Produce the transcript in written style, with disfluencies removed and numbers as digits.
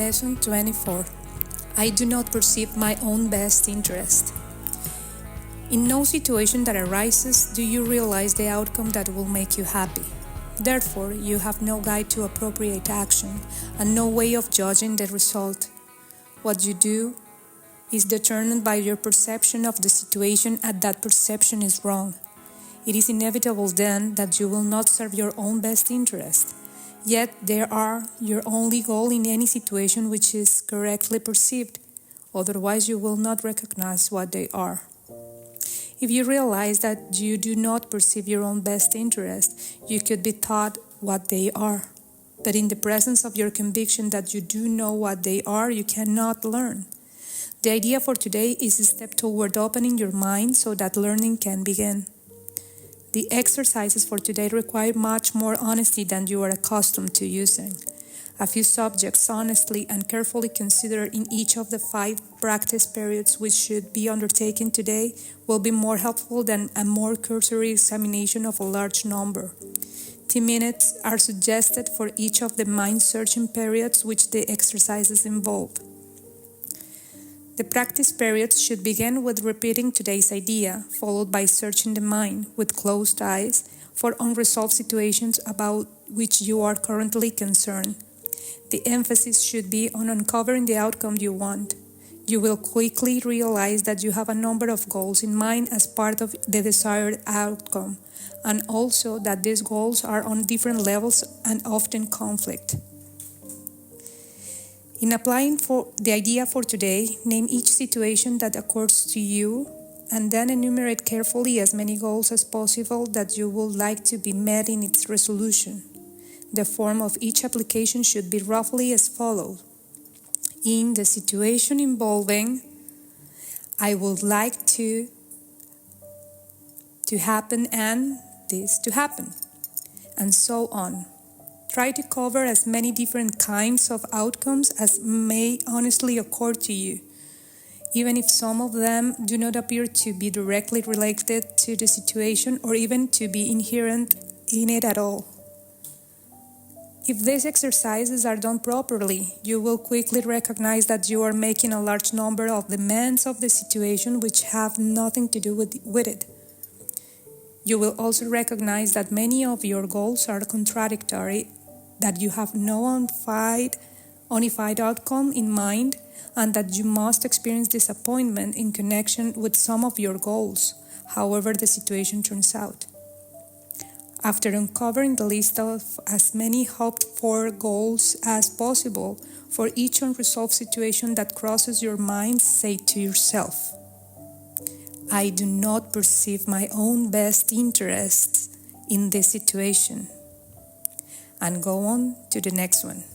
Lesson 24. I do not perceive my own best interest. In no situation that arises do you realize the outcome that will make you happy. Therefore, you have no guide to appropriate action and no way of judging the result. What you do is determined by your perception of the situation, and that perception is wrong. It is inevitable then that you will not serve your own best interest. Yet they are your only goal in any situation which is correctly perceived. Otherwise, you will not recognize what they are. If you realize that you do not perceive your own best interest, you could be taught what they are. But in the presence of your conviction that you do know what they are, you cannot learn. The idea for today is a step toward opening your mind so that learning can begin. The exercises for today require much more honesty than you are accustomed to using. A few subjects honestly and carefully considered in each of the 5 practice periods which should be undertaken today will be more helpful than a more cursory examination of a large number. 10 minutes are suggested for each of the mind-searching periods which the exercises involve. The practice periods should begin with repeating today's idea, followed by searching the mind with closed eyes for unresolved situations about which you are currently concerned. The emphasis should be on uncovering the outcome you want. You will quickly realize that you have a number of goals in mind as part of the desired outcome, and also that these goals are on different levels and often conflict. In applying for the idea for today, name each situation that occurs to you and then enumerate carefully as many goals as possible that you would like to be met in its resolution. The form of each application should be roughly as follows. In the situation involving, I would like to happen and this to happen, and so on. Try to cover as many different kinds of outcomes as may honestly occur to you, even if some of them do not appear to be directly related to the situation or even to be inherent in it at all. If these exercises are done properly, you will quickly recognize that you are making a large number of demands of the situation which have nothing to do with it. You will also recognize that many of your goals are contradictory, that you have no unified outcome in mind, and that you must experience disappointment in connection with some of your goals, however the situation turns out. After uncovering the list of as many hoped-for goals as possible, for each unresolved situation that crosses your mind, say to yourself, I do not perceive my own best interests in this situation. And go on to the next one.